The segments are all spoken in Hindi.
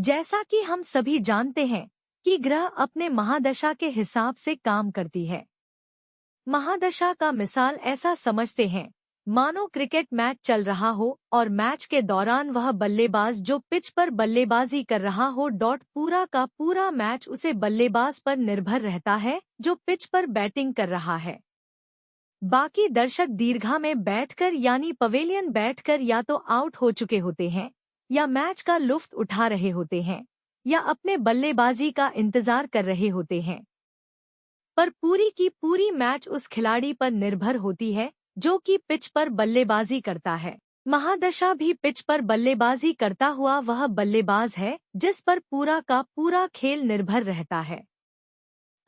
जैसा कि हम सभी जानते हैं कि ग्रह अपने महादशा के हिसाब से काम करती है। महादशा का मिसाल ऐसा समझते हैं, मानो क्रिकेट मैच चल रहा हो और मैच के दौरान वह बल्लेबाज जो पिच पर बल्लेबाजी कर रहा हो पूरा का पूरा मैच उसे बल्लेबाज पर निर्भर रहता है जो पिच पर बैटिंग कर रहा है। बाकी दर्शक दीर्घा में बैठकर यानी पवेलियन बैठकर या तो आउट हो चुके होते हैं या मैच का लुत्फ उठा रहे होते हैं या अपने बल्लेबाजी का इंतजार कर रहे होते हैं। पर पूरी की पूरी मैच उस खिलाड़ी पर निर्भर होती है जो कि पिच पर बल्लेबाजी करता है। महादशा भी पिच पर बल्लेबाजी करता हुआ वह बल्लेबाज है जिस पर पूरा का पूरा खेल निर्भर रहता है।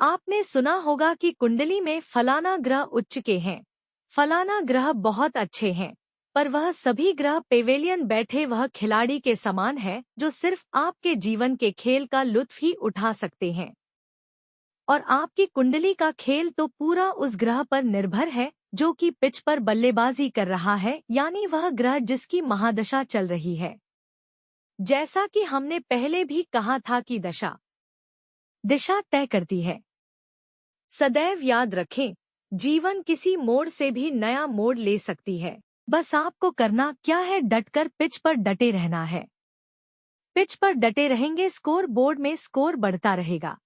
आपने सुना होगा कि कुंडली में फलाना ग्रह उच्च के हैं, फलाना ग्रह बहुत अच्छे हैं, पर वह सभी ग्रह पेवेलियन बैठे वह खिलाड़ी के समान है जो सिर्फ आपके जीवन के खेल का लुत्फ ही उठा सकते हैं। और आपकी कुंडली का खेल तो पूरा उस ग्रह पर निर्भर है जो कि पिच पर बल्लेबाजी कर रहा है, यानी वह ग्रह जिसकी महादशा चल रही है। जैसा कि हमने पहले भी कहा था कि दशा दिशा तय करती है। सदैव याद रखें, जीवन किसी मोड़ से भी नया मोड़ ले सकती है। बस आपको करना क्या है, डटकर पिच पर डटे रहना है। पिच पर डटे रहेंगे, स्कोर बोर्ड में स्कोर बढ़ता रहेगा।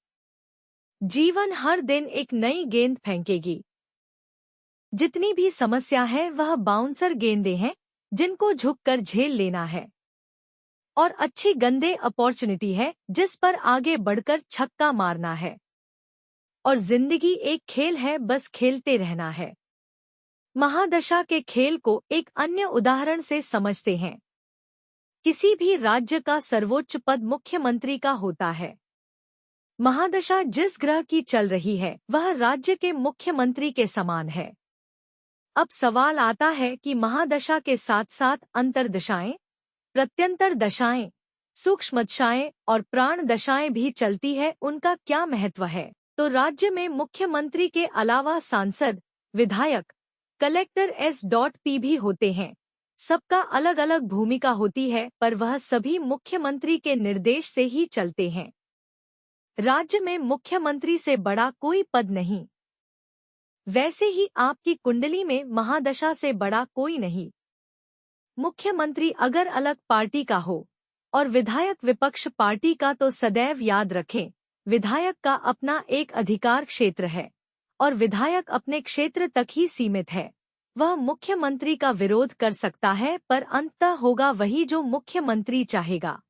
जीवन हर दिन एक नई गेंद फेंकेगी। जितनी भी समस्या है वह बाउंसर गेंदें हैं जिनको झुककर झेल लेना है, और अच्छी गंदे अपॉर्चुनिटी है जिस पर आगे बढ़कर छक्का मारना है। और जिंदगी एक खेल है, बस खेलते रहना है। महादशा के खेल को एक अन्य उदाहरण से समझते हैं। किसी भी राज्य का सर्वोच्च पद मुख्यमंत्री का होता है। महादशा जिस ग्रह की चल रही है वह राज्य के मुख्यमंत्री के समान है। अब सवाल आता है कि महादशा के साथ साथ अंतर्दशाएं, प्रत्यंतर दशाएं, सूक्ष्म दशाएं और प्राण दशाएं भी चलती है, उनका क्या महत्व है? तो राज्य में मुख्यमंत्री के अलावा सांसद, विधायक, कलेक्टर S.P भी होते हैं। सबका अलग अलग भूमिका होती है, पर वह सभी मुख्यमंत्री के निर्देश से ही चलते हैं। राज्य में मुख्यमंत्री से बड़ा कोई पद नहीं। वैसे ही आपकी कुंडली में महादशा से बड़ा कोई नहीं। मुख्यमंत्री अगर अलग पार्टी का हो और विधायक विपक्ष पार्टी का, तो सदैव याद रखें, विधायक का अपना एक अधिकार क्षेत्र है और विधायक अपने क्षेत्र तक ही सीमित है। वह मुख्यमंत्री का विरोध कर सकता है, पर अंततः होगा वही जो मुख्यमंत्री चाहेगा।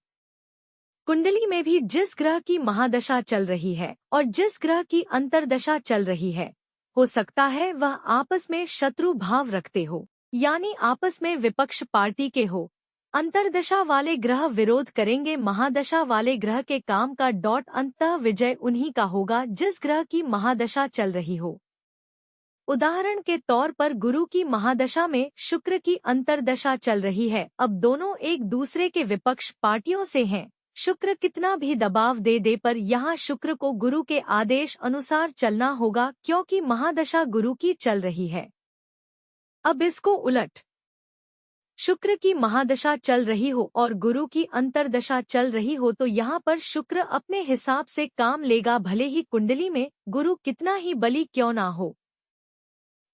कुंडली में भी जिस ग्रह की महादशा चल रही है और जिस ग्रह की अंतर्दशा चल रही है, हो सकता है वह आपस में शत्रु भाव रखते हो, यानी आपस में विपक्ष पार्टी के हो। अंतर्दशा वाले ग्रह विरोध करेंगे महादशा वाले ग्रह के काम का। अंततः विजय उन्हीं का होगा जिस ग्रह की महादशा चल रही हो। उदाहरण के तौर पर गुरु की महादशा में शुक्र की अंतर्दशा चल रही है। अब दोनों एक दूसरे के विपक्ष पार्टियों से हैं। शुक्र कितना भी दबाव दे दे, पर यहाँ शुक्र को गुरु के आदेश अनुसार चलना होगा, क्योंकि महादशा गुरु की चल रही है। अब इसको उलट, शुक्र की महादशा चल रही हो और गुरु की अंतर्दशा चल रही हो, तो यहाँ पर शुक्र अपने हिसाब से काम लेगा, भले ही कुंडली में गुरु कितना ही बली क्यों ना हो।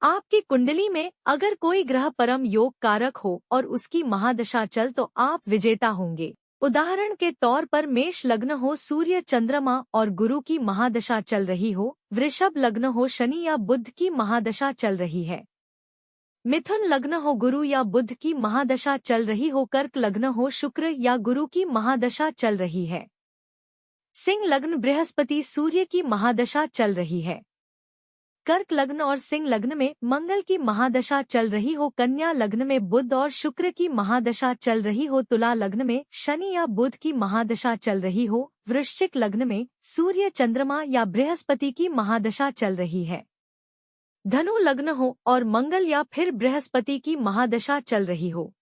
आपकी कुंडली में अगर कोई ग्रह परम योग कारक हो और उसकी महादशा चल, तो आप विजेता होंगे। उदाहरण के तौर पर मेष लग्न हो, सूर्य चंद्रमा और गुरु की महादशा चल रही हो। वृषभ लग्न हो, शनि या बुध की महादशा चल रही है। मिथुन लग्न हो, गुरु या बुध की महादशा चल रही हो। कर्क लग्न हो, शुक्र या गुरु की महादशा चल रही है। सिंह लग्न, बृहस्पति सूर्य की महादशा चल रही है। कर्क लग्न और सिंह लग्न में मंगल की महादशा चल रही हो। कन्या लग्न में बुध और शुक्र की महादशा चल रही हो। तुला लग्न में शनि या बुध की महादशा चल रही हो। वृश्चिक लग्न में सूर्य चंद्रमा या बृहस्पति की महादशा चल रही है। धनु लग्न हो और मंगल या फिर बृहस्पति की महादशा चल रही हो।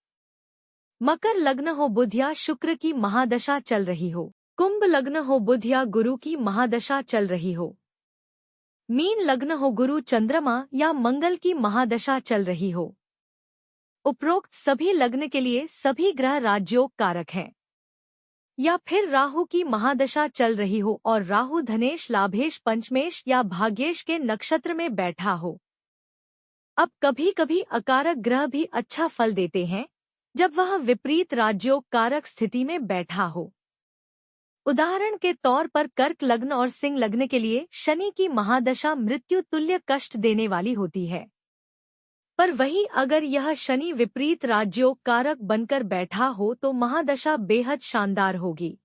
मकर लग्न हो, बुध या शुक्र की महादशा चल रही हो। कुंभ लग्न हो, बुध या गुरु की महादशा चल रही हो। मीन लग्न हो, गुरु चंद्रमा या मंगल की महादशा चल रही हो। उपरोक्त सभी लग्न के लिए सभी ग्रह राजयोग कारक हैं। या फिर राहु की महादशा चल रही हो और राहु धनेश लाभेश पंचमेश या भाग्येश के नक्षत्र में बैठा हो। अब कभी कभी अकारक ग्रह भी अच्छा फल देते हैं जब वह विपरीत राजयोग कारक स्थिति में बैठा हो। उदाहरण के तौर पर कर्क लग्न और सिंह लग्न के लिए शनि की महादशा मृत्यु तुल्य कष्ट देने वाली होती है। पर वहीं अगर यह शनि विपरीत राजयोग कारक बनकर बैठा हो तो महादशा बेहद शानदार होगी।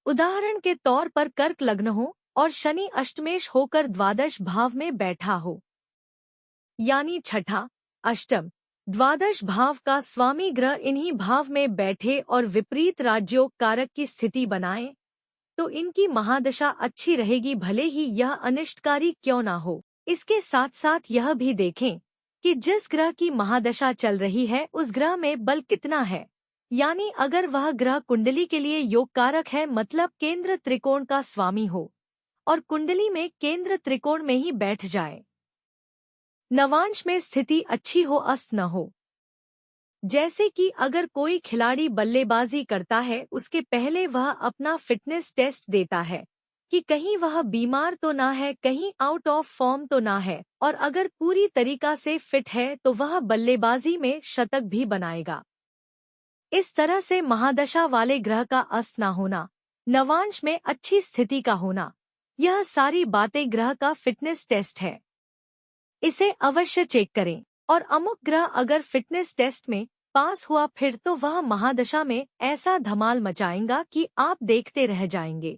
उदाहरण के तौर पर कर्क लग्न हो और शनि अष्टमेश होकर द्वादश भाव में बैठा हो, यानी छठा, अष्टम, द्वादश भाव का स्वामी ग्रह इन्हीं भाव में बैठे और विपरीत राजयोग कारक की स्थिति बनाए, तो इनकी महादशा अच्छी रहेगी भले ही यह अनिष्टकारी क्यों ना हो। इसके साथ साथ यह भी देखें कि जिस ग्रह की महादशा चल रही है उस ग्रह में बल कितना है, यानी अगर वह ग्रह कुंडली के लिए योग कारक है मतलब केंद्र त्रिकोण का स्वामी हो और कुंडली में केंद्र त्रिकोण में ही बैठ जाए, नवांश में स्थिति अच्छी हो अस्त न हो। जैसे कि अगर कोई खिलाड़ी बल्लेबाजी करता है उसके पहले वह अपना फिटनेस टेस्ट देता है कि कहीं वह बीमार तो ना है, कहीं आउट ऑफ फॉर्म तो ना है, और अगर पूरी तरीका से फिट है तो वह बल्लेबाजी में शतक भी बनाएगा। इस तरह से महादशा वाले ग्रह का अस्त ना होना, नवांश में अच्छी स्थिति का होना, यह सारी बातें ग्रह का फिटनेस टेस्ट है। इसे अवश्य चेक करें और अमुक ग्रह अगर फिटनेस टेस्ट में पास हुआ फिर तो वह महादशा में ऐसा धमाल मचाएगा कि आप देखते रह जाएंगे।